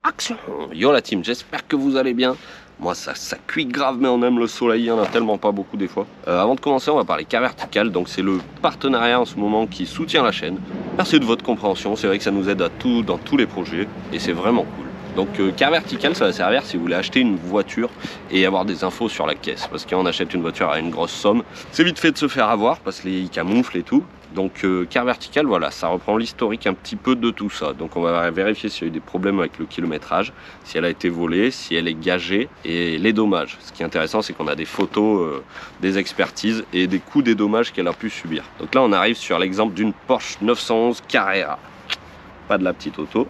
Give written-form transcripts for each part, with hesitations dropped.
Action! Yo la team, j'espère que vous allez bien. Moi ça cuit grave, mais on aime le soleil, il y en a tellement pas beaucoup des fois. Avant de commencer, on va parler K Vertical, donc c'est le partenariat en ce moment qui soutient la chaîne. Merci de votre compréhension, c'est vrai que ça nous aide dans tous les projets et c'est vraiment cool. Donc K Vertical, ça va servir si vous voulez acheter une voiture et avoir des infos sur la caisse. Parce que quand on achète une voiture à une grosse somme, c'est vite fait de se faire avoir parce qu'ils camouflent et tout. Donc K Vertical, voilà, ça reprend l'historique un petit peu de tout ça. Donc on va vérifier s'il y a eu des problèmes avec le kilométrage, si elle a été volée, si elle est gagée et les dommages. Ce qui est intéressant, c'est qu'on a des photos, des expertises et des coûts des dommages qu'elle a pu subir. Donc là, on arrive sur l'exemple d'une Porsche 911 Carrera. Pas de la petite auto.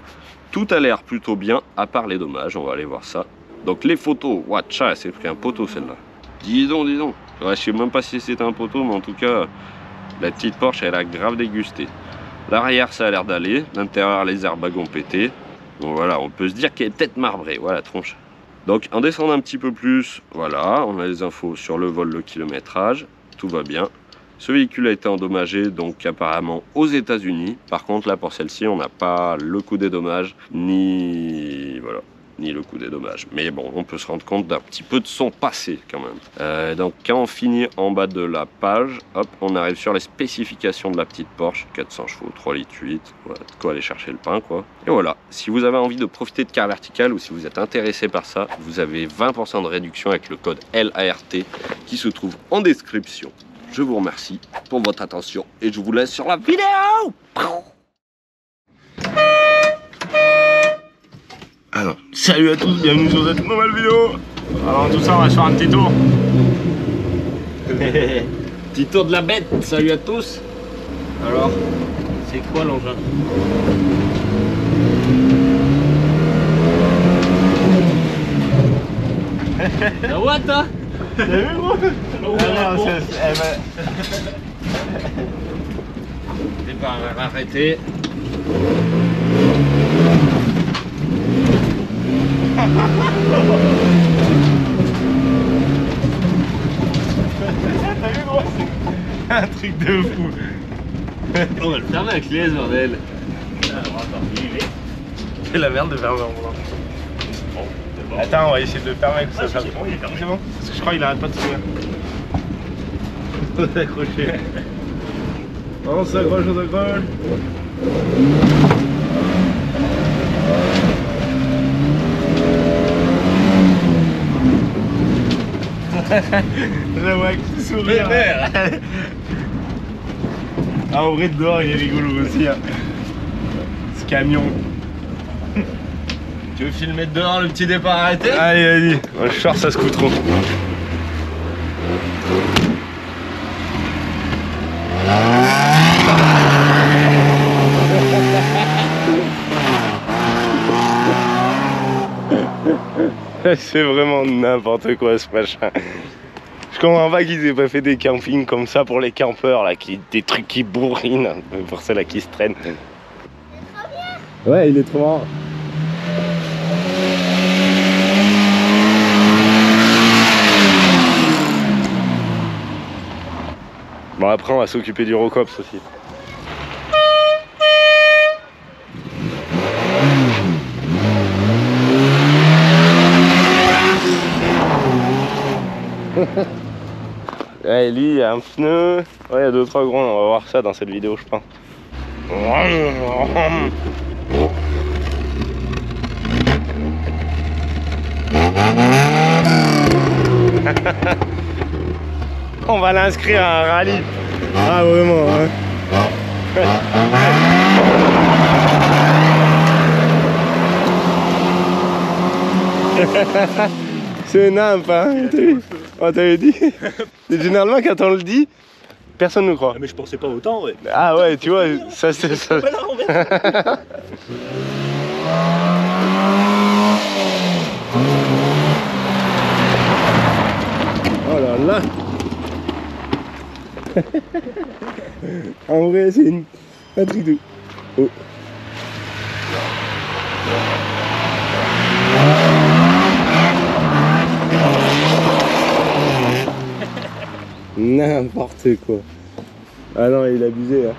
Tout a l'air plutôt bien, à part les dommages, on va aller voir ça. Donc les photos, watcha, elle s'est pris un poteau celle-là. Dis donc, dis donc. Ouais, je sais même pas si c'était un poteau, mais en tout cas, la petite Porsche, elle a grave dégusté. L'arrière, ça a l'air d'aller. L'intérieur, les airbags ont pété. Donc voilà, on peut se dire qu'elle est peut-être marbrée, voilà, tronche. Donc en descendant un petit peu plus, voilà, on a les infos sur le vol, le kilométrage, tout va bien. Ce véhicule a été endommagé donc apparemment aux États-Unis. Par contre là pour celle-ci on n'a pas le coût des dommages ni le coût des dommages. Mais bon, on peut se rendre compte d'un petit peu de son passé quand même. Donc quand on finit en bas de la page, hop, on arrive sur les spécifications de la petite Porsche. 400 chevaux, 3,8 litres, voilà, de quoi aller chercher le pain quoi. Et voilà, si vous avez envie de profiter de K Vertical ou si vous êtes intéressé par ça, vous avez 20% de réduction avec le code LART qui se trouve en description. Je vous remercie pour votre attention et je vous laisse sur la vidéo. Alors, salut à tous, bienvenue sur cette nouvelle vidéo. Alors tout ça, on va se faire un petit tour. Petit tour de la bête, salut à tous. Alors, c'est quoi l'engin? La what hein? T'as vu gros? Départ arrêté. T'as vu gros? C'est un truc de fou. On va le fermer avec les bordel. C'est la merde de fermer en volant. Attends, on va essayer de le fermer que ça fasse. C'est bon? Parce que je crois qu'il arrête pas de sourire. On s'accroche. On s'accroche, on s'accroche. Je vois que sourire. Ah, en vrai, dehors, il est rigolo aussi. Hein. Ce camion. Tu veux filmer dehors le petit départ arrêté? Allez, vas-y. Je sors, ça se coûte trop. C'est vraiment n'importe quoi ce machin. Je comprends pas qu'ils aient pas fait des campings comme ça pour les campeurs là, des trucs qui bourrinent, pour ceux là qui se traînent. Il est trop bien. Ouais, il est trop marrant. Bon après on va s'occuper du Rocops aussi. Ouais, lui il y a un pneu, ouais il y a 2-3 gros, on va voir ça dans cette vidéo je pense. On va l'inscrire à un rallye. Ah vraiment hein. C'est nimp hein. On t'avait dit. Généralement quand on le dit, personne ne croit. Ah mais je pensais pas autant ouais. Ah ouais tu vois, ça c'est ça. Oh là là. En vrai c'est un truc de... Oh. N'importe quoi. Ah non il a abusé hein.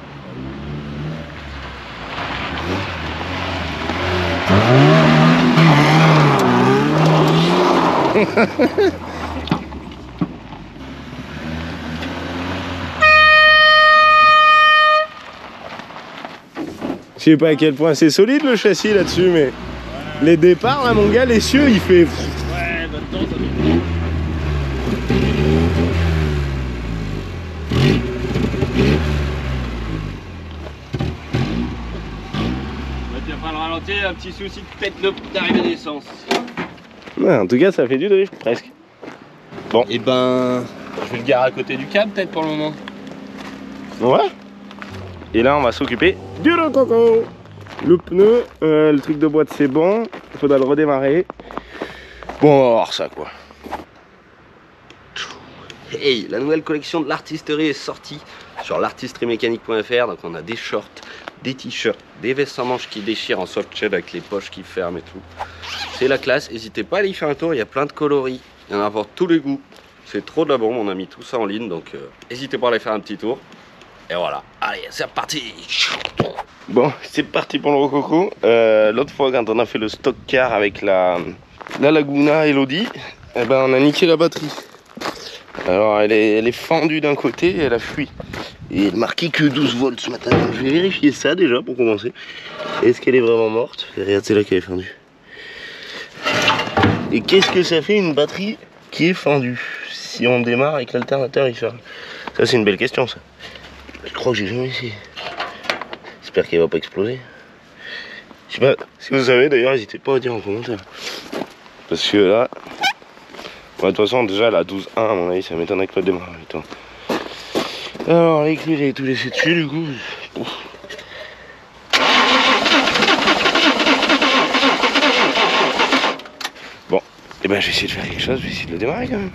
Je sais pas à quel point c'est solide le châssis là-dessus, mais les départs là, mon gars, l'essieu il fait. Ouais, maintenant ça fait. Tu vas pas le ralentir, un petit souci de pète d'arrivée d'essence. Ouais, en tout cas, ça fait du drift presque. Bon. Et ben, je vais le garer à côté du câble peut-être pour le moment. Ouais. Et là, on va s'occuper du rococo. Le pneu, le truc de boîte, c'est bon. Il faudra le redémarrer. Bon, on va voir ça quoi. Hey, la nouvelle collection de l'artisterie est sortie sur l'artisteriemécanique.fr. Donc on a des shorts, des t-shirts, des vestes sans manches qui déchirent en soft shell avec les poches qui ferment et tout. C'est la classe, n'hésitez pas à aller y faire un tour, il y a plein de coloris, il y en a pour tous les goûts. C'est trop de la bombe, on a mis tout ça en ligne, donc n'hésitez pas à aller faire un petit tour. Et voilà, allez, c'est reparti. Bon, c'est parti pour le rococo. L'autre fois, quand on a fait le stock car avec la Laguna Elodie, eh ben, on a niqué la batterie. Alors elle est fendue d'un côté et elle a fui. Et elle marquait que 12 volts ce matin. Donc, je vais vérifier ça déjà pour commencer. Est-ce qu'elle est vraiment morte? Et regarde, c'est là qu'elle est fendue. Et qu'est-ce que ça fait une batterie qui est fendue si on démarre et que l'alternateur il ferme? Ça c'est une belle question ça. Je crois que j'ai jamais essayé. J'espère qu'elle va pas exploser. Je sais pas si vous savez d'ailleurs, n'hésitez pas à dire en commentaire. Parce que là... Ouais, de toute façon, déjà, la 12.1, à mon avis, ça m'étonnerait que pas démarrer. Attends. Alors, les clés, j'ai tout laissé dessus, du coup. Ouf. Bon, et ben, je vais essayer de faire quelque chose, je vais essayer de le démarrer quand même.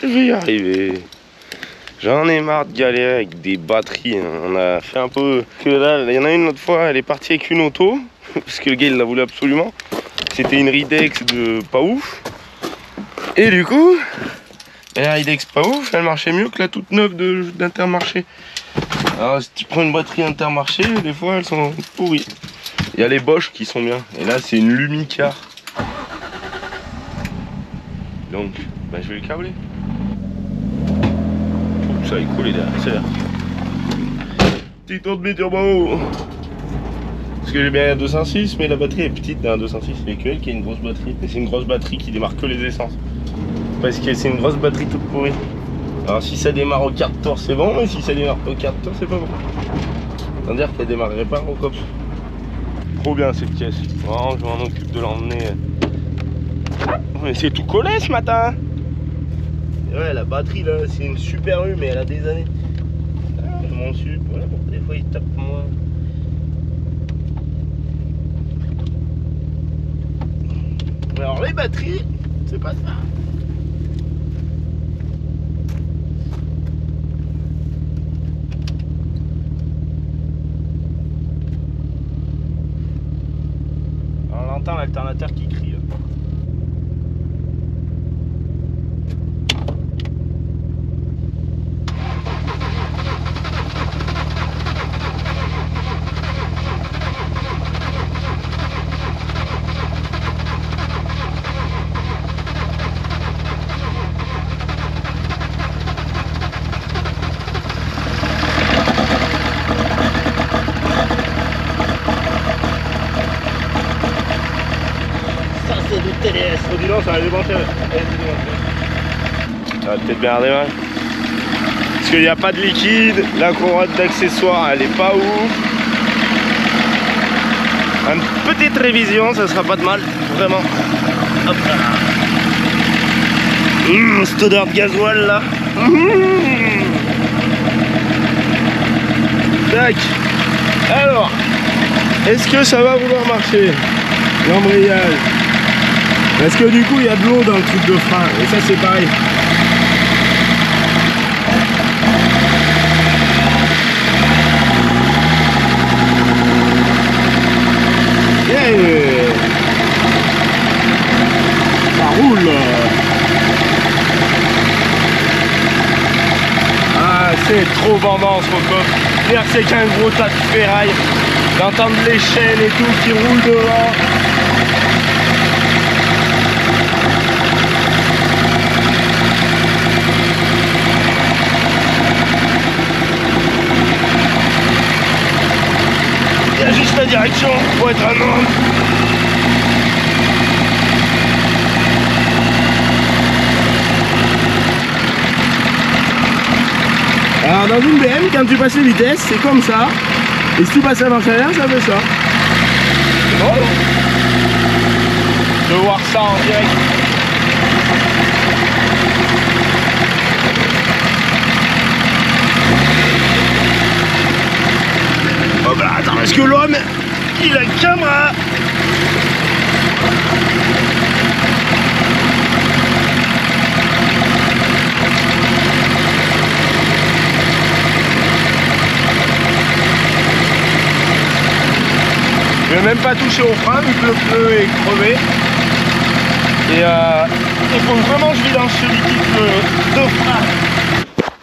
Je vais y arriver. J'en ai marre de galérer avec des batteries. Hein. On a fait un peu. Que là, il y en a une l'autre fois, elle est partie avec une auto. Parce que le gars, il la voulait absolument. C'était une Ridex de pas ouf. Et du coup, la Ridex pas ouf, elle marchait mieux que la toute neuve d'Intermarché. Alors si tu prends une batterie Intermarché, des fois elles sont pourries. Il y a les Bosch qui sont bien. Et là c'est une Lumicar. Donc bah, je vais le câbler. Ça va couler derrière. Petit tour de biturbo. Parce que j'ai bien un 206, mais la batterie est petite dans un 206. Il n'y a que elle qui a une grosse batterie. Mais c'est une grosse batterie qui démarre que les essences. Parce que c'est une grosse batterie toute pourrie. Alors si ça démarre au quart de tour c'est bon, mais si ça démarre pas au quart de tour c'est pas bon. C'est-à-dire qu'elle démarrerait pas au cop. Trop bien cette pièce. Vraiment, je m'en occupe de l'emmener. Mais c'est tout collé ce matin. Ouais, la batterie là, c'est une Super U, mais elle a des années. Mon sup, voilà, bon, des fois il tape moins. Alors les batteries, c'est pas ça. On entend l'alternateur qui crie. Là. TDS, au dis donc, ça va débrancher. Ça va peut-être bien redémarrer. Parce qu'il n'y a pas de liquide, la couronne d'accessoires elle est pas ouf. Une petite révision, ça sera pas de mal, vraiment. Hop là. Cette odeur de gasoil là. Tac. Alors, est-ce que ça va vouloir marcher? L'embrayage. Parce que du coup il y a de l'eau dans le truc de frein et ça c'est pareil. Yeah. Ça roule. Ah c'est trop bandant ce rococo. C'est-à-dire que c'est qu'un gros tas de ferraille. D'entendre les chaînes et tout qui roulent devant. pour être un homme. Alors dans une BM, quand tu passes les vitesses, c'est comme ça. Et si tu passes à marche arrière, ça fait ça. C'est drôle. De voir ça en direct. Oh bah attends, parce que l'homme, il a une caméra. Je vais même pas toucher au frein vu que le pneu est crevé. Et il faut vraiment que je vidange ce liquide de frein.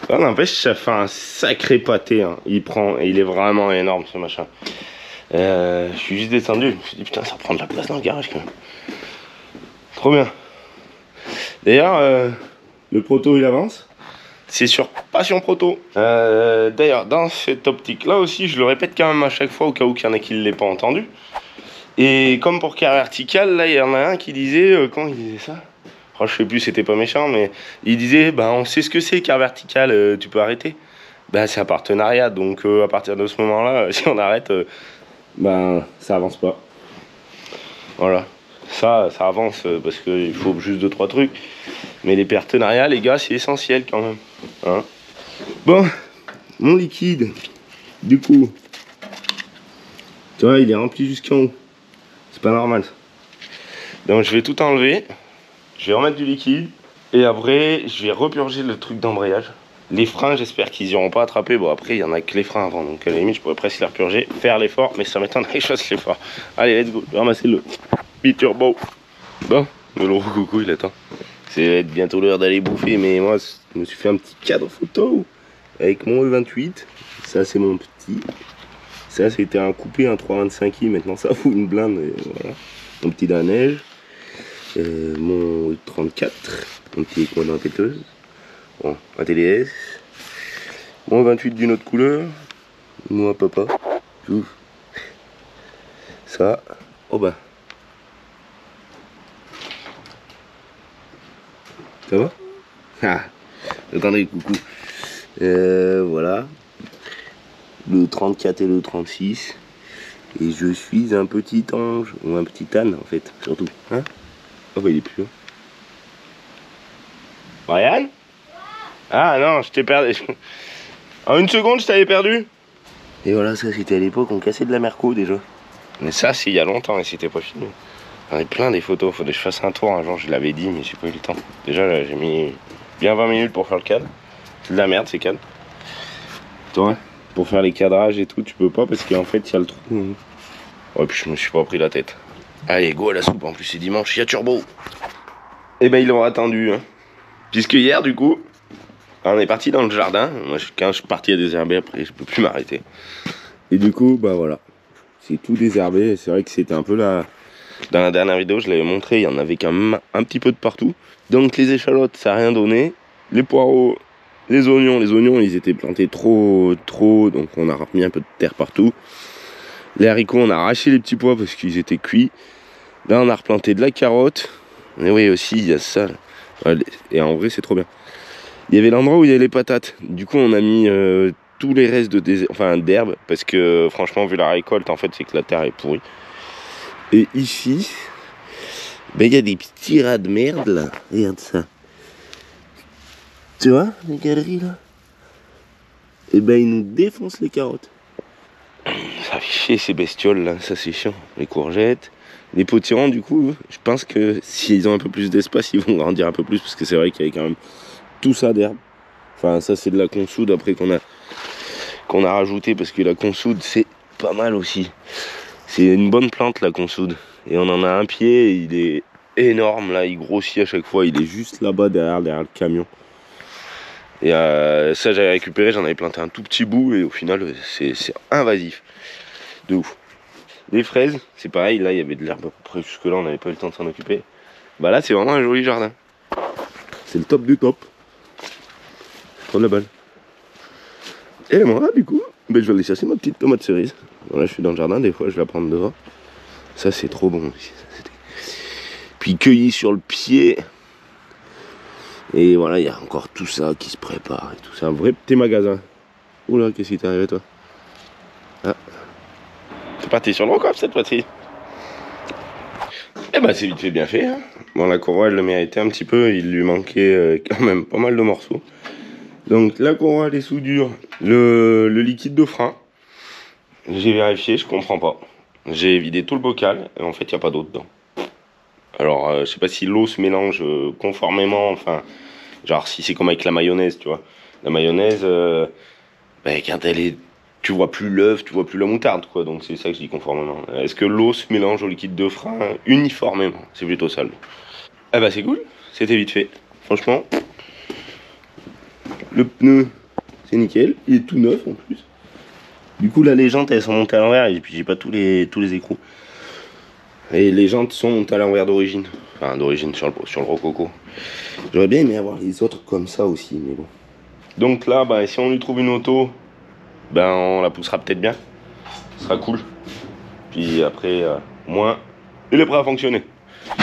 Ça n'empêche, ça fait un sacré pâté. Hein. Il est vraiment énorme ce machin. Je suis juste descendu. Je me suis dit putain, ça prend de la place dans le garage quand même. Trop bien. D'ailleurs, le proto il avance. C'est sur Passion Proto. D'ailleurs, dans cette optique-là aussi, je le répète quand même à chaque fois au cas où il y en a qui ne l'aient pas entendu. Et comme pour Car Vertical, là, il y en a un qui disait... quand il disait ça, oh, je sais plus, c'était pas méchant, mais il disait, bah, on sait ce que c'est Car Vertical, tu peux arrêter. Bah, c'est un partenariat, donc à partir de ce moment-là, si on arrête, ben, ça avance pas. Voilà. Ça avance parce qu'il faut juste 2-3 trucs. Mais les partenariats, les gars, c'est essentiel quand même. Hein, bon, mon liquide, du coup, tu vois, il est rempli jusqu'en haut. C'est pas normal ça. Donc je vais tout enlever. Je vais remettre du liquide. Et après, je vais repurger le truc d'embrayage. Les freins, j'espère qu'ils n'iront pas attraper. Bon, après, il y en a que les freins avant. Donc à la limite, je pourrais presque les repurger, faire l'effort. Mais ça m'étonnerait que je fasse l'effort. Allez, let's go. Je vais ramasser le biturbo. Bon, le gros coucou, il attend. C'est bientôt l'heure d'aller bouffer. Mais moi, je me suis fait un petit cadre photo avec mon E28. Ça, c'est mon petit. Ça, c'était un coupé, un 325i. Maintenant, ça fout une blinde. Et voilà. Mon petit de la neige. Mon 34, mon petit écran dans la péteuse, bon, un TDS, mon 28 d'une autre couleur, moi papa, ouf. Ça, oh bah, ça va? Ah, attendez, coucou, voilà, le 34 et le 36, et je suis un petit ange, ou un petit âne en fait, surtout, hein? Oh bah il est plus là. Brian? Ah non, je t'ai perdu. En une seconde, je t'avais perdu. Et voilà, ça c'était à l'époque, on cassait de la Merco déjà. Mais ça, c'est il y a longtemps et c'était pas fini. J'en ai plein des photos, faudrait que je fasse un tour un jour, je l'avais dit, mais j'ai pas eu le temps. Déjà, j'ai mis bien 20 minutes pour faire le cadre. C'est de la merde ces cadres. Toi, pour faire les cadrages et tout, tu peux pas parce qu'en fait, il y a le trou. Ouais, puis je me suis pas pris la tête. Allez, go à la soupe, en plus c'est dimanche, il y a turbo. Et ben ils l'ont attendu, hein. Puisque hier du coup, on est parti dans le jardin. Moi quand je suis parti à désherber, après je peux plus m'arrêter. Et du coup, bah voilà, c'est tout désherbé. C'est vrai que c'était un peu là. Dans la dernière vidéo, je l'avais montré, il y en avait quand même un petit peu de partout. Donc les échalotes, ça n'a rien donné. Les poireaux, les oignons ils étaient plantés trop, donc on a remis un peu de terre partout. Les haricots, on a arraché les petits pois parce qu'ils étaient cuits. Là, on a replanté de la carotte. Et oui, aussi, il y a ça. Et en vrai, c'est trop bien. Il y avait l'endroit où il y avait les patates. Du coup, on a mis tous les restes d'herbe. Parce que, franchement, vu la récolte, en fait, c'est que la terre est pourrie. Et ici, ben, il y a des petits rats de merde, là. Regarde ça. Tu vois, les galeries, là? Et ben, ils nous défoncent les carottes. Ça fait chier ces bestioles là, ça c'est chiant. Les courgettes, les potirons du coup, je pense que s'ils ont un peu plus d'espace, ils vont grandir un peu plus parce que c'est vrai qu'il y avait quand même tout ça d'herbe. Enfin ça c'est de la consoude après qu'on a rajouté parce que la consoude c'est pas mal aussi. C'est une bonne plante la consoude. Et on en a un pied, il est énorme là, il grossit à chaque fois, il est juste là-bas derrière le camion. Et ça j'avais récupéré, j'en avais planté un tout petit bout et au final c'est invasif. De ouf. Les fraises, c'est pareil, là il y avait de l'herbe à peu près jusque là, on n'avait pas eu le temps de s'en occuper. Bah là c'est vraiment un joli jardin. C'est le top du top. Je prends la balle. Et moi du coup, ben, je vais aller chercher ma petite tomate cerise. Voilà, je suis dans le jardin, des fois je vais la prendre dehors. Ça c'est trop bon aussi. Puis cueilli sur le pied. Et voilà, il y a encore tout ça qui se prépare et tout. C'est un vrai petit magasin. Oula, qu'est-ce qui t'est arrivé toi? Ah. T'es parti sur le recoffre cette fois-ci. Eh ben c'est vite fait bien fait. Hein. Bon, la courroie elle le méritait un petit peu. Il lui manquait quand même pas mal de morceaux. Donc la courroie, les soudures, le liquide de frein. J'ai vérifié, je comprends pas. J'ai vidé tout le bocal et en fait il n'y a pas d'eau dedans. Alors je sais pas si l'eau se mélange conformément, enfin genre si c'est comme avec la mayonnaise, tu vois. La mayonnaise, quand elle est, tu vois plus l'œuf, tu vois plus la moutarde quoi. Donc c'est ça que je dis conformément. Est-ce que l'eau se mélange au liquide de frein uniformément? C'est plutôt ça. Ah bah c'est cool, c'était vite fait. Franchement, le pneu c'est nickel, il est tout neuf en plus. Du coup là les jantes elles sont montées à l'envers et puis j'ai pas tous les écrous. Et les jantes sont montées à l'envers d'origine. Enfin d'origine sur le rococo. J'aurais bien aimé avoir les autres comme ça aussi, mais bon. Donc là, bah, si on lui trouve une auto, ben on la poussera peut-être bien. Ce sera cool. Puis après, au moins, il est prêt à fonctionner. On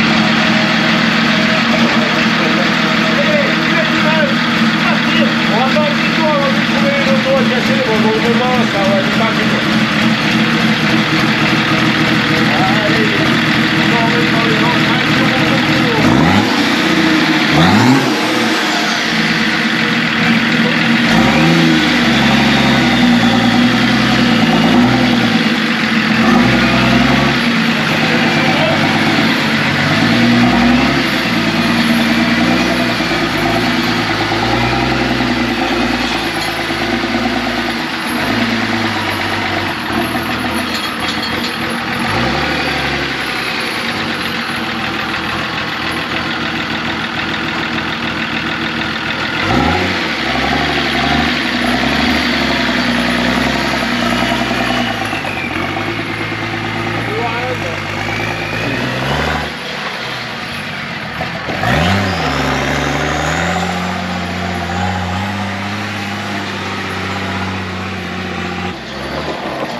va faire un petit tour avant de trouver une auto à cacher. Bon, pour le moment, ça va être pas un petit tour. Allez, on va dans les entrailles sur mon concours.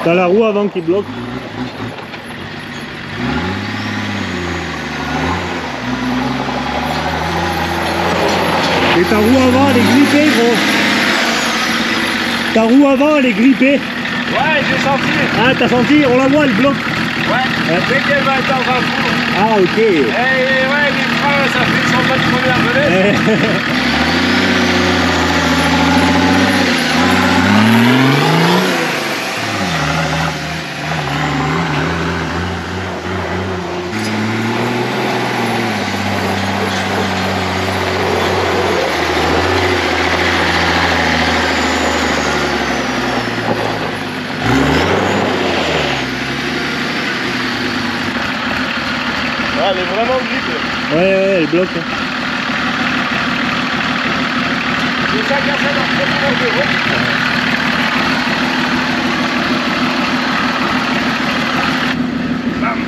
T'as la roue avant qui bloque. Et ta roue avant elle est grippée gros. Ta roue avant elle est grippée. Ouais, j'ai senti. Ah t'as senti, on la voit elle bloque. Ouais, dès qu'elle va être dans un trou. Ah ok. Et ouais, les freins, ça fait 100 pas de première venue. Elle est vraiment grippée. Ouais, elle bloque. C'est ça qui a fait leur première de route. Bam.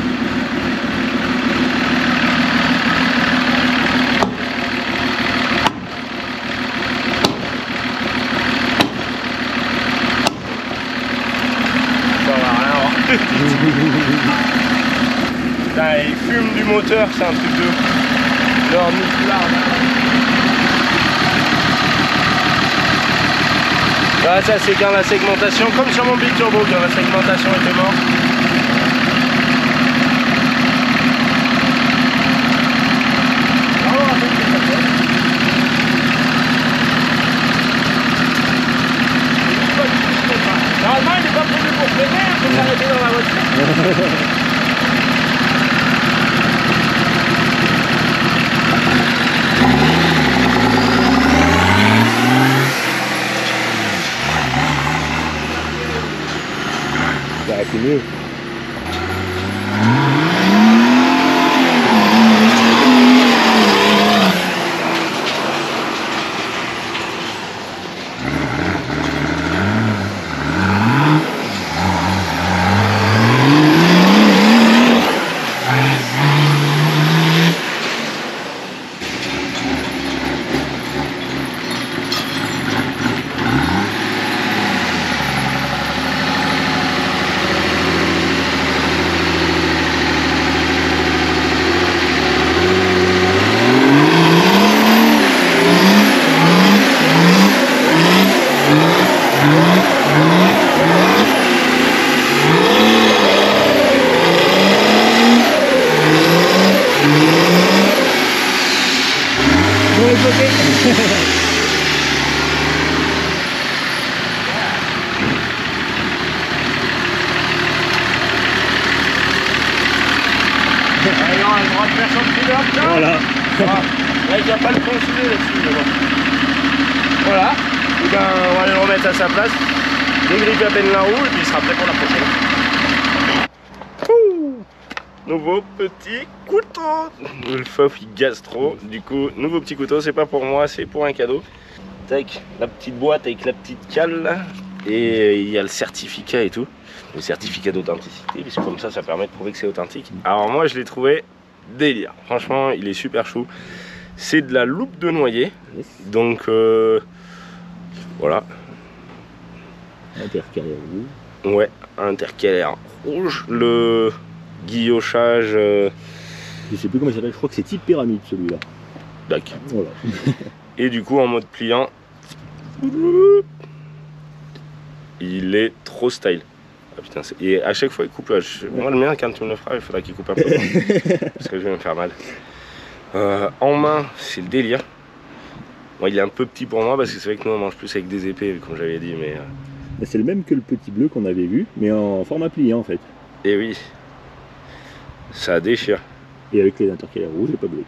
Ça va rien voir. Putain, il fume du moteur, c'est un truc de leur moufflard. Là, ça c'est quand la segmentation, comme sur mon biturbo, quand la segmentation était morte. Normalement, il n'est pas prévu pour freiner, il faut s'arrêter dans la voiture. Bah c'est mieux. l'autre côté. Allez, on a le droit de faire son petit verre, tiens. Voilà. Là, il n'y a pas le consulé là-dessus, mais bon. Voilà. Et ben, on va le remettre à sa place. Dégripper à peine la roue et puis il sera prêt pour la prochaine. Ouh, nouveau petit couteau. Le Fofi Gastro. Du coup, nouveau petit couteau. C'est pas pour moi, c'est pour un cadeau. Tac, la petite boîte avec la petite cale là. Et il y a le certificat et tout. Le certificat d'authenticité, puisque comme ça permet de prouver que c'est authentique. Alors moi je l'ai trouvé délire, franchement il est super chou. C'est de la loupe de noyer, donc voilà. Intercalaire rouge. Ouais, intercalaire rouge, le guillochage... Je sais plus comment il s'appelle, je crois que c'est type pyramide celui-là. Dac. Voilà. Et du coup en mode pliant, il est trop style. Ah putain, et à chaque fois il coupe. Moi le mien quand tu me le feras il faudra qu'il coupe un peu. Parce que je vais me faire mal. En main c'est le délire. Bon, il est un peu petit pour moi parce que c'est vrai que nous on mange plus avec des épées comme j'avais dit, mais... C'est le même que le petit bleu qu'on avait vu, mais en format pliant en fait. Et oui, ça déchire. Et avec les intercalaires rouges et pas bleu.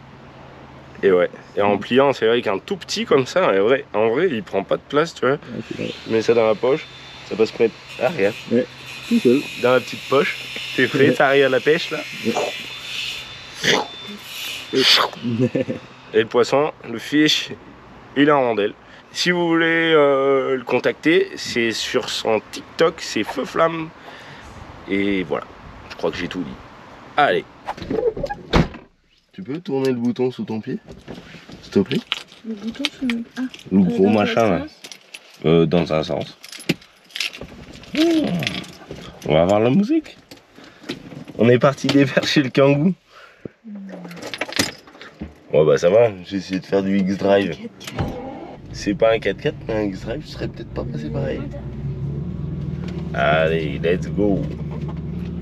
Et ouais, et en pliant c'est vrai qu'un tout petit comme ça, en vrai il prend pas de place, tu vois. Ouais, Je mets ça dans la poche, ça peut se mettre... Ah regarde. Ouais, tout seul. Dans la petite poche, t'es prêt, t'arrives à la pêche là. Et le poisson, le fish, il est en rondelle. Si vous voulez le contacter, c'est sur son TikTok, c'est Feu Flamme. Et voilà, je crois que j'ai tout dit. Allez. Tu peux tourner le bouton sous ton pied, s'il te plaît? Le bouton sous le... Ah, le gros dans machin quel là. Dans un sens. On va voir la musique. On est parti dévercher le kangou. Ouais bah ça va, j'ai essayé de faire du X-Drive. C'est pas un 4x4 mais un X-Drive, je serais peut-être pas passé pareil. Allez, let's go.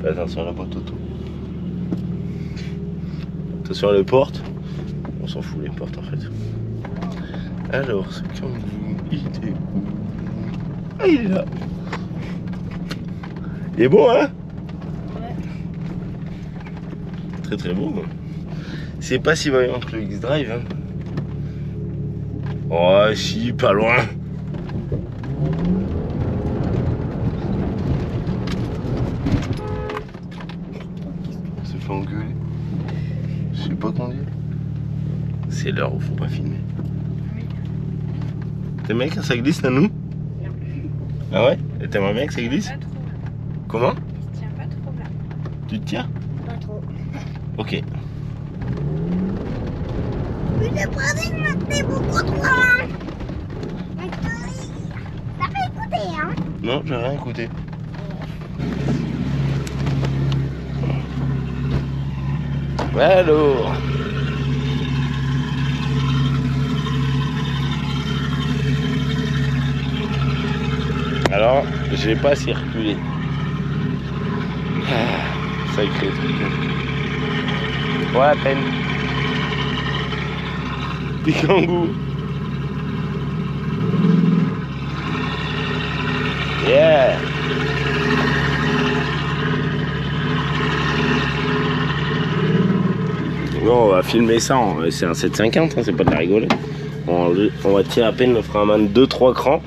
Fais attention à la boîte auto. Attention à les portes. On s'en fout les portes en fait. Alors, ce kangou, il était où? Ah, il est là. Il est beau hein? Ouais. Très très beau. C'est pas si vaillant que le X-Drive hein. Oh si, pas loin. On se fait engueuler. Je sais pas conduire. C'est l'heure où faut pas filmer. T'aimerais que ça glisse à nous? Ah ouais? Et t'aimerais bien que ça glisse? Pas trop là. Comment? Il se tient pas trop là. Tu te tiens? Pas trop. Ok. Le brésil m'était beaucoup trop loin. T'as pas écouté hein? Non, j'ai rien écouté. Alors. Alors, j'ai pas circulé. Ah, sacré truc. Ouais, à peine. Petit kangou. Yeah. Bon, on va filmer ça, c'est un 750, hein, c'est pas de la rigolade. On va tirer à peine, on fera un man 2-3 crans.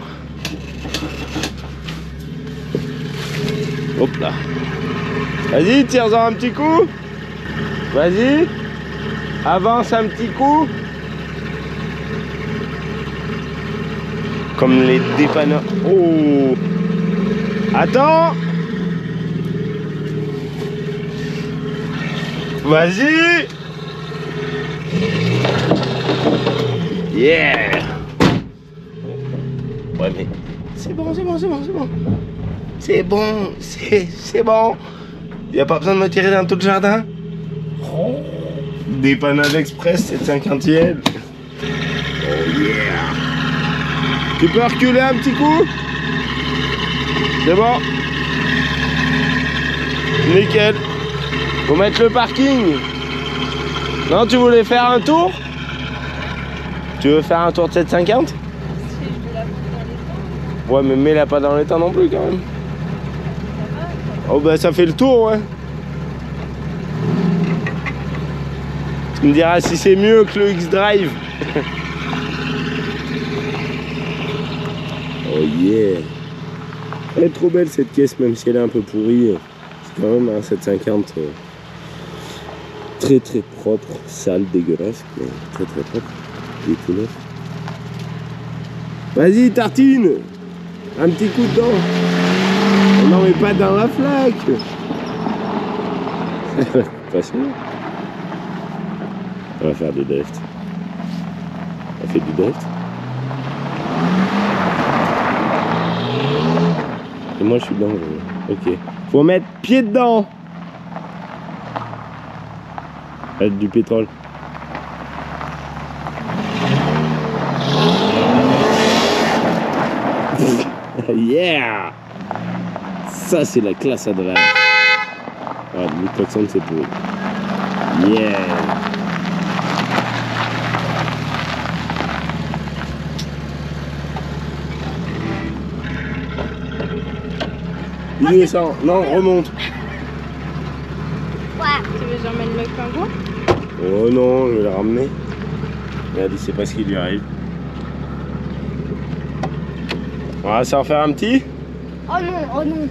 Hop là. Vas-y, tire-en un petit coup. Vas-y. Avance un petit coup. Comme les dépanneurs. Oh. Attends. Vas-y. Yeah. Ouais mais c'est bon, c'est bon, c'est bon, c'est bon. C'est bon, c'est bon. Y a pas besoin de me tirer dans tout le jardin. Dépannage express, 750 yens. Oh yeah. Tu peux reculer un petit coup? C'est bon. Nickel. Faut mettre le parking. Non, tu voulais faire un tour? Tu veux faire un tour de 750? Ouais, mais mets-la pas dans les temps non plus quand même. Oh bah ça fait le tour, ouais. Tu me diras si c'est mieux que le X-Drive. Oh yeah. Elle est trop belle cette caisse, même si elle est un peu pourrie. C'est quand même un 750 très très propre, sale, dégueulasse, mais très très propre. Il est tout neuf. Vas-y, tartine. Un petit coup dedans. Non mais pas dans la flaque. Pas sûr. On va faire du drift. On fait du drift. Et moi je suis dedans. Ok. Faut mettre pied dedans. Avec du pétrole. Yeah. Ça c'est la classe à drive. Ouais, le klaxon c'est pourri. Yeah. Il descend. Non, remonte. Ouais. Tu veux que j'emmène le pingouin? Oh non, je vais le ramener. Regarde, il sait pas ce qui lui arrive. On va s'en faire un petit. Oh non, oh non.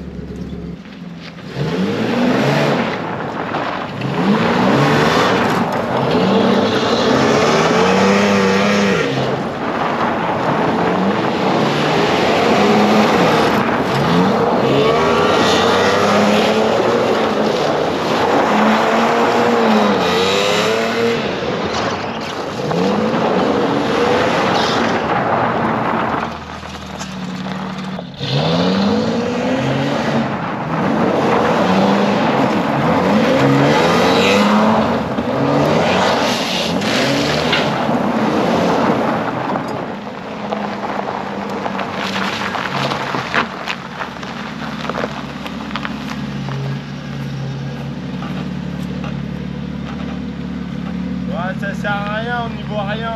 Ça sert à rien, on n'y voit rien.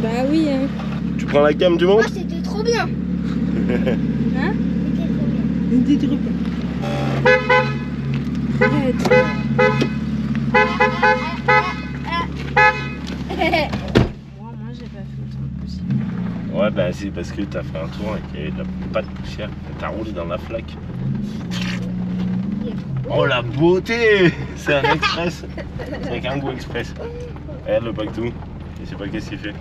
Bah oui, hein. Tu prends la cam du monde? Ah, c'était trop bien. Hein? C'était trop bien. Arrête. Moi, j'ai pas fait autant de poussière. Ouais, bah c'est parce que t'as fait un tour et qu'il y avait pas de poussière. T'as roulé dans la flaque. Oh la beauté! C'est un express. C'est avec un goût express. Regarde le Pactou. Je sais pas qu'est-ce qu'il fait.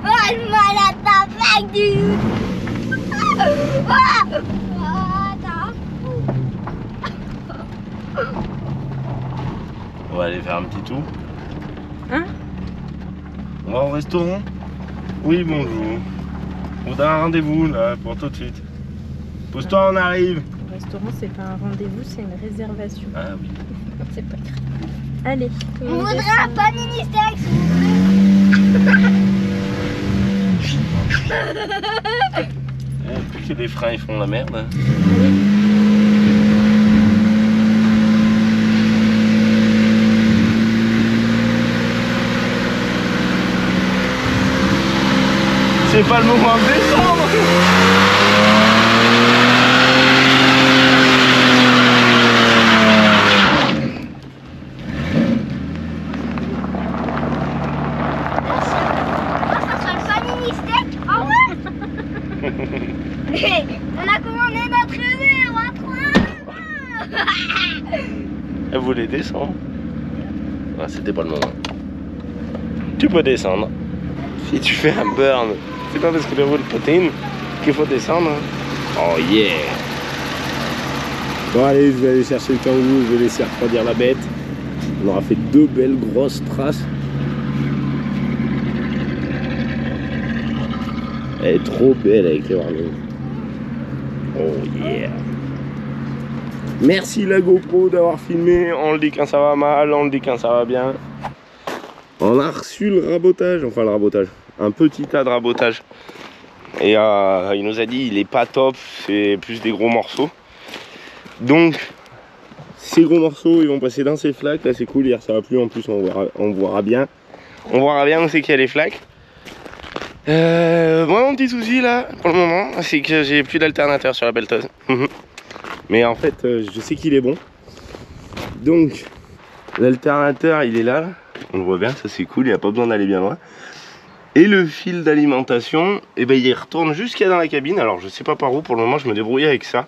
Oh, le mal à ta flaque du... On va aller faire un petit tour. Hein? On va au restaurant? Oui, bonjour. On a un rendez-vous là pour tout de suite. Pousse-toi, on arrive. Le restaurant, c'est pas un rendez-vous, c'est une réservation. Ah oui. C'est pas grave. Allez, tout le On monde voudrait descend. un panini steak, s'il vous plaît. Plus que les freins ils font la merde. Hein. C'est pas le moment de descendre. Ça sera le panini steak. Ah ouais. On a commandé notre numéro à 3. Elle voulait descendre. Ah, c'était pas le moment. Tu peux descendre. Si tu fais un burn, c'est pas parce que tu roules protéine qu'il faut descendre. Oh yeah. Bon allez, je vais aller chercher le kangourou, je vais laisser refroidir la bête. On aura fait 2 belles grosses traces. Elle est trop belle avec les warnings. Oh yeah. Merci la GoPro d'avoir filmé. On le dit quand ça va mal, on le dit quand ça va bien. On a reçu le rabotage, enfin le rabotage, un petit tas de rabotage. Et il nous a dit il est pas top, c'est plus des gros morceaux. Donc ces gros morceaux ils vont passer dans ces flaques, là c'est cool, hier ça va plus, en plus on verra bien. On verra bien où c'est qu'il y a les flaques. Moi mon petit souci là pour le moment c'est que j'ai plus d'alternateur sur la pelleteuse. Mais en fait je sais qu'il est bon. Donc l'alternateur il est là, on le voit bien, ça c'est cool, il n'y a pas besoin d'aller bien loin. Et le fil d'alimentation, eh ben, il retourne jusqu'à dans la cabine. Alors je sais pas par où, pour le moment je me débrouille avec ça.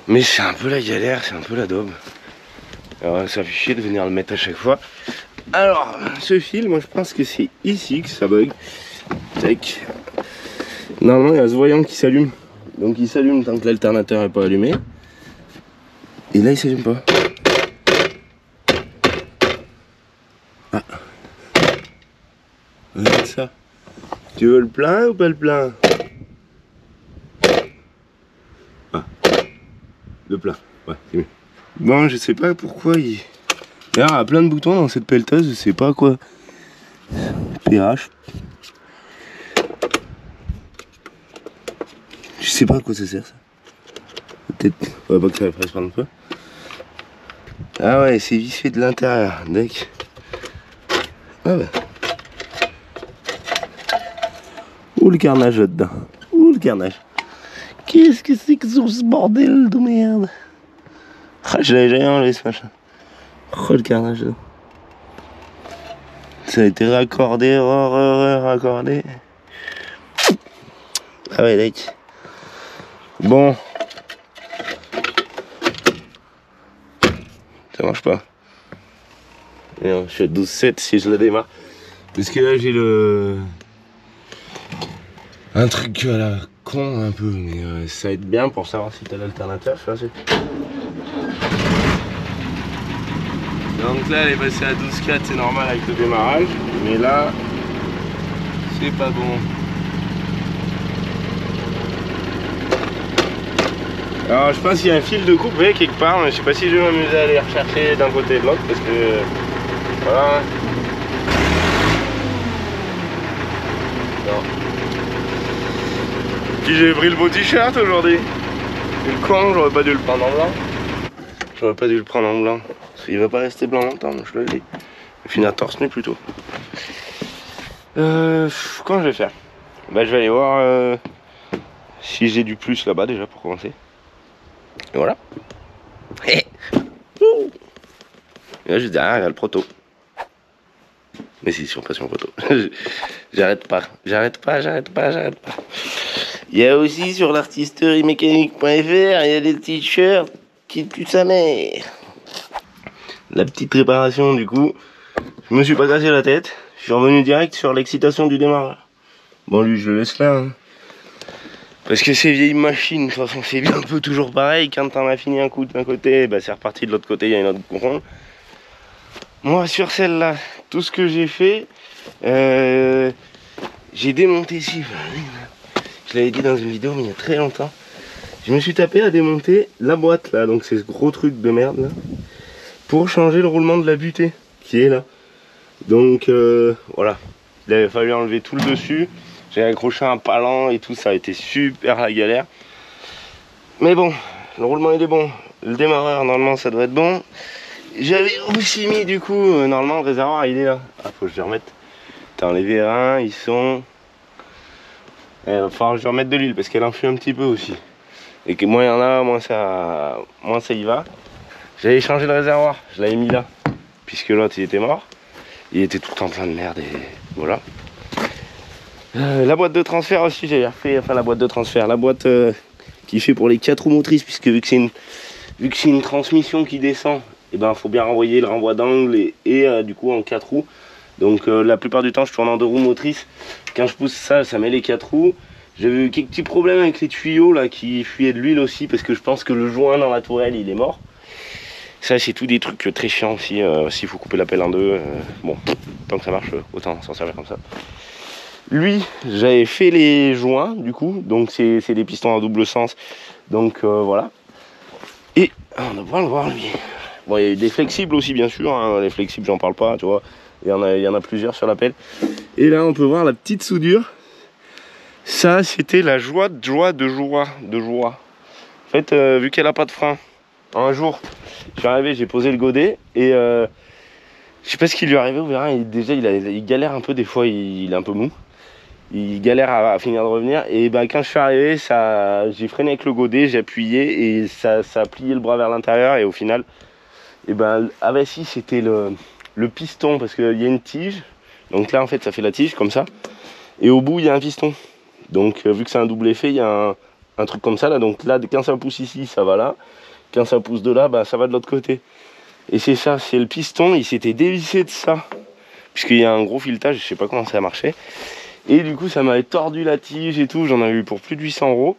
Mais c'est un peu la galère, c'est un peu la daube. Alors ça fait chier de venir le mettre à chaque fois. Alors ce fil, moi je pense que c'est ici que ça bug. Tac. Normalement il y a ce voyant qui s'allume. Donc il s'allume tant que l'alternateur n'est pas allumé. Et là il s'allume pas. Ah. Regarde ça. Tu veux le plein ou pas le plein? Ah. Le plein. Ouais, c'est mieux. Bon, je sais pas pourquoi il y a plein de boutons dans cette pelleteuse, je sais pas quoi. pH. Je sais pas à quoi ça sert ça. Peut-être. Ouais, pas que ça va faire un peu. Ah ouais, c'est vissé de l'intérieur. D'accord. Ah ouais. Ouh le carnage là-dedans. Ouh le carnage. Qu'est-ce que c'est que ce bordel de merde? Ah, je l'avais jamais enlevé ce machin. Oh le carnage là. Ça a été raccordé, raccordé. Ah ouais, d'accord. Bon. Ça marche pas. Et non, je suis à 12,7 si je la démarre. Parce que là j'ai le... un truc à la con un peu, mais ça aide bien pour savoir si t'as l'alternateur, je sais. Donc là elle est passée à 12,4, c'est normal avec le démarrage, mais là c'est pas bon. Alors je pense qu'il y a un fil de coupe, vous voyez, quelque part, mais je sais pas si je vais m'amuser à aller rechercher d'un côté et de l'autre parce que voilà. Non. Puis j'ai pris le beau t-shirt aujourd'hui. C'est le con, j'aurais pas dû le prendre en blanc. J'aurais pas dû le prendre en blanc. Parce qu'il va pas rester blanc longtemps, je le dis. Il va finir torse nu plutôt. Comment je vais faire? Bah je vais aller voir si j'ai du plus là-bas déjà pour commencer. Et voilà. Et là juste derrière il y a le proto. Mais si, sur passion photo. J'arrête pas. Il y a aussi sur l'artisteriemecanique.fr, il y a des t-shirts qui tuent sa mère. La petite réparation du coup, je me suis pas cassé la tête. Je suis revenu direct sur l'excitation du démarrage. Bon lui je le laisse là. Hein. Parce que ces vieilles machines, de toute façon c'est un peu toujours pareil. Quand t'en as fini un coup d'un côté, bah, c'est reparti de l'autre côté, il y a une autre couronne. Moi sur celle-là, tout ce que j'ai fait, j'ai démonté ici. Je l'avais dit dans une vidéo mais il y a très longtemps. Je me suis tapé à démonter la boîte là, donc c'est ce gros truc de merde là, pour changer le roulement de la butée qui est là. Donc voilà, il avait fallu enlever tout le dessus. J'ai accroché un palan et tout, ça a été super la galère. Mais bon, le roulement il est bon. Le démarreur normalement ça doit être bon. J'avais aussi mis du coup, normalement le réservoir il est là. Ah faut que je les remette. Attends, les vérins ils sont... il va falloir que je remette de l'huile parce qu'elle enfle un petit peu aussi. Et que moins il y en a, moins ça y va. J'avais changé le réservoir, je l'avais mis là. Puisque l'autre il était mort. Il était tout en plein de merde et voilà. La boîte de transfert aussi j'ai refait, enfin la boîte de transfert, la boîte qui fait pour les 4 roues motrices, puisque vu que c'est une transmission qui descend, et ben faut bien renvoyer le renvoi d'angle et du coup en 4 roues. Donc la plupart du temps je tourne en 2 roues motrices. Quand je pousse ça, ça met les 4 roues. J'avais eu quelques petits problèmes avec les tuyaux là qui fuyaient de l'huile aussi, parce que je pense que le joint dans la tourelle il est mort. Ça c'est tout des trucs très chiants aussi, s'il faut couper la pelle en 2. Bon, tant que ça marche, autant s'en servir comme ça. Lui, j'avais fait les joints du coup, donc c'est des pistons à double sens. Donc voilà. Et on va pouvoir le voir lui. Bon, il y a eu des flexibles aussi, bien sûr. Hein. Les flexibles, j'en parle pas, tu vois. Il y en a plusieurs sur la pelle. Et là, on peut voir la petite soudure. Ça, c'était la joie. En fait, vu qu'elle a pas de frein, un jour, je suis arrivé, j'ai posé le godet et je sais pas ce qui lui est arrivé. On verra. Déjà, il galère un peu. Des fois, il est un peu mou. Il galère à finir de revenir. Et ben, quand je suis arrivé, j'ai freiné avec le godet, j'ai appuyé et ça a plié le bras vers l'intérieur. Et au final, et ben, ah bah si, c'était le piston, parce qu'il y a une tige. Donc là, en fait, ça fait la tige comme ça. Et au bout, il y a un piston. Donc, vu que c'est un double effet, il y a un truc comme ça là. Donc là, quand ça pousse ici, ça va là. Quand ça pousse de là, bah, ça va de l'autre côté. Et c'est ça, c'est le piston. Il s'était dévissé de ça, puisqu'il y a un gros filetage. Je sais pas comment ça a marché. Et du coup, ça m'avait tordu la tige et tout. J'en avais eu pour plus de 800 euros.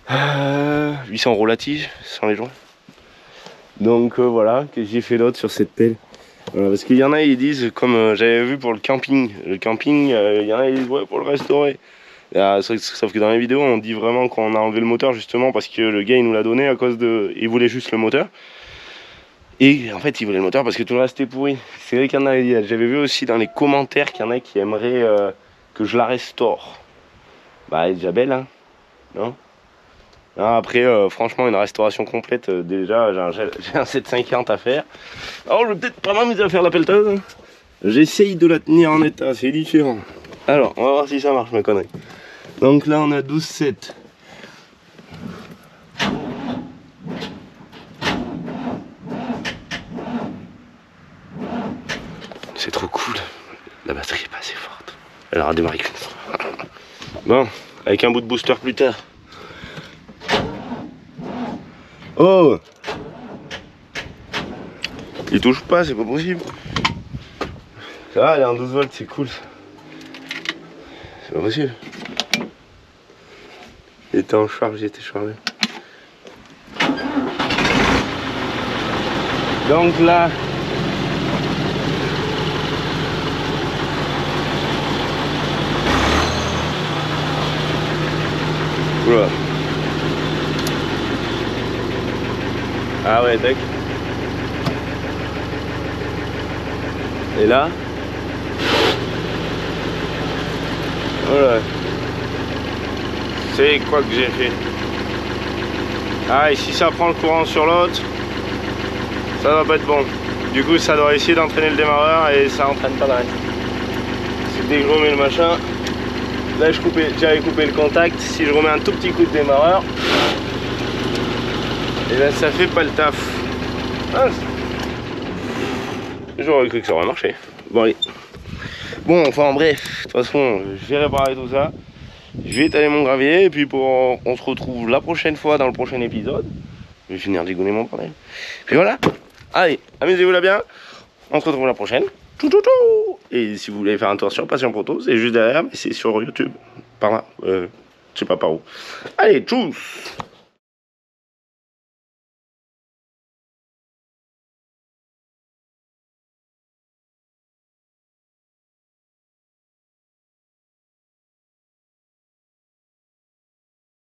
800 euros la tige, sans les joints. Donc voilà, que j'ai fait d'autre sur cette pelle. Parce qu'il y en a, ils disent, comme j'avais vu pour le camping, il y en a, ils disent, ouais, pour le restaurer. Sauf que dans les vidéos, on dit vraiment qu'on a enlevé le moteur, justement, parce que le gars, il nous l'a donné à cause de... Il voulait juste le moteur. Et en fait, il voulait le moteur parce que tout le reste était pourri. C'est vrai qu'il y en a, j'avais vu aussi dans les commentaires qu'il y en a qui aimeraient que je la restaure. Bah, elle est déjà belle, hein, non? Non, après, franchement, une restauration complète, déjà, j'ai un 750 à faire. Alors, je vais peut-être pas m'amuser à faire la pelleteuse. Hein. J'essaye de la tenir en état, c'est différent. Alors, on va voir si ça marche, ma connerie. Donc là, on a 12,7. C'est trop cool. La batterie est pas assez forte. Elle aura démarré qu'une fois. Bon, avec un bout de booster plus tard. Oh! Il touche pas, c'est pas possible. Ça va, elle est en 12 volts, c'est cool. C'est pas possible. Il était en charge, il était chargé. Donc là, oula. Ah ouais, tac. Et là, voilà. C'est quoi que j'ai fait? Ah, et si ça prend le courant sur l'autre, ça doit pas être bon. Du coup, ça doit essayer d'entraîner le démarreur et ça entraîne pas le reste. C'est dès que je remets le machin. Là, j'avais coupé le contact. Si je remets un tout petit coup de démarreur, et là, ça fait pas le taf. Ah, j'aurais cru que ça aurait marché. Bon, allez. Bon, enfin, bref, de toute façon, je vais réparer tout ça. Je vais étaler mon gravier et puis on se retrouve la prochaine fois dans le prochain épisode. Je vais finir de dégonner mon bordel. Puis voilà. Allez, amusez-vous là bien. On se retrouve la prochaine. Tchou tchou tchou. Et si vous voulez faire un tour sur Passion Proto, c'est juste derrière, mais c'est sur YouTube. Par là. Je sais pas par où. Allez, tchous.